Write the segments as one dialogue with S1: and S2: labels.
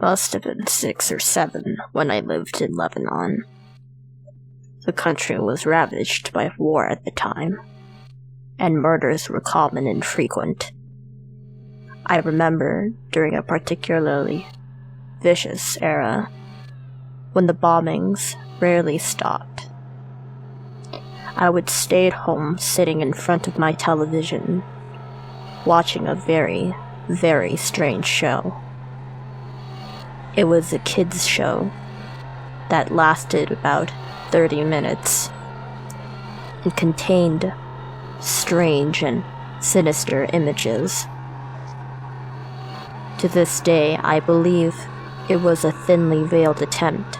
S1: must have been 6 or 7 when I lived in Lebanon. The country was ravaged by war at the time, and murders were common and frequent. I remember during a particularly vicious era, when the bombings rarely stopped. I would stay at home sitting in front of my television, watching a very, very strange show. It was a kids' show that lasted about 30 minutes and contained strange and sinister images. To this day, I believe it was a thinly veiled attempt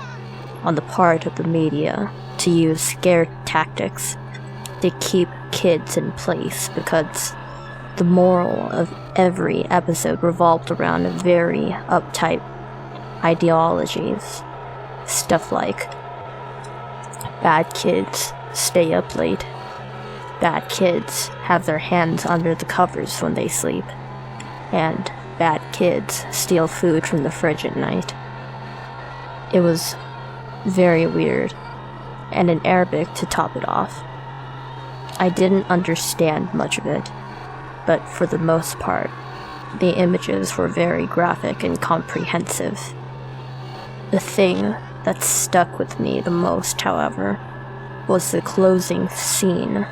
S1: on the part of the media to use scare tactics to keep kids in place, because the moral of every episode revolved around very uptight ideologies. Stuff like, bad kids stay up late, bad kids have their hands under the covers when they sleep, and bad kids steal food from the fridge at night. It was very weird, and in Arabic to top it off. I didn't understand much of it, but for the most part, the images were very graphic and comprehensive. The thing that stuck with me the most, however, was the closing scene.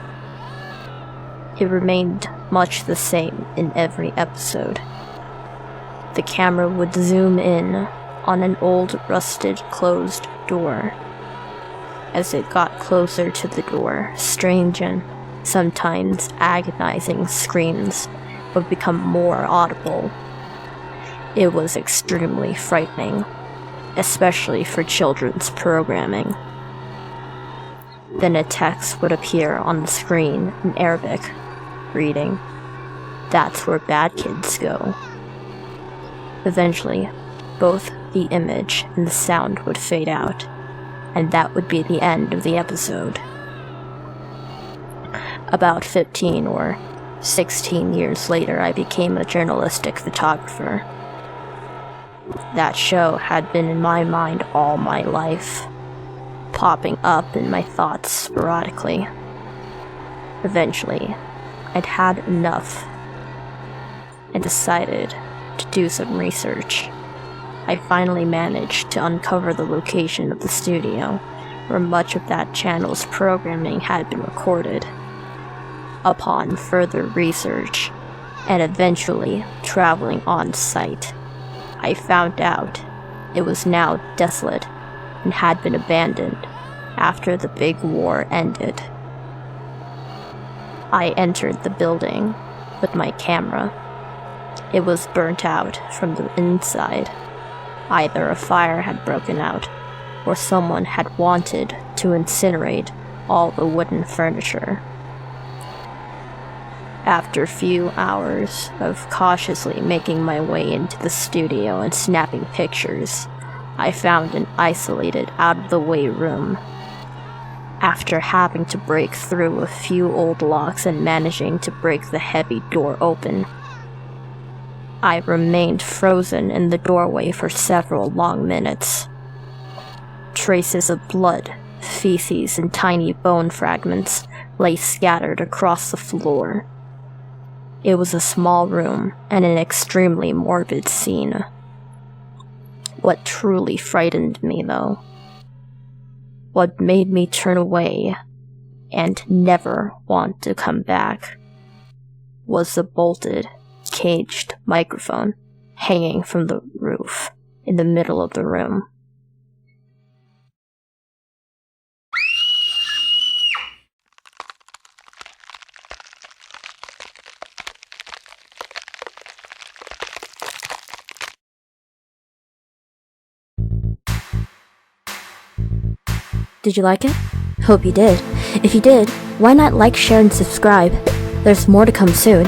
S1: It remained much the same in every episode. The camera would zoom in on an old, rusted, closed door. As it got closer to the door, strange and sometimes agonizing screams would become more audible. It was extremely frightening, especially for children's programming. Then a text would appear on the screen in Arabic, reading, "That's where bad kids go." Eventually, both the image and the sound would fade out, and that would be the end of the episode. About 15 or 16 years later, I became a journalistic photographer. That show had been in my mind all my life, popping up in my thoughts sporadically. Eventually, I'd had enough and decided to do some research. I finally managed to uncover the location of the studio where much of that channel's programming had been recorded. Upon further research, and eventually traveling on site, I found out it was now desolate and had been abandoned after the big war ended. I entered the building with my camera. It was burnt out from the inside. Either a fire had broken out, or someone had wanted to incinerate all the wooden furniture. After a few hours of cautiously making my way into the studio and snapping pictures, I found an isolated, out-of-the-way room. After having to break through a few old locks and managing to break the heavy door open, I remained frozen in the doorway for several long minutes. Traces of blood, feces, and tiny bone fragments lay scattered across the floor. It was a small room and an extremely morbid scene. What truly frightened me, though, what made me turn away and never want to come back, was the bolted, caged microphone hanging from the roof in the middle of the room.
S2: Did you like it? Hope you did. If you did, why not like, share, and subscribe? There's more to come soon.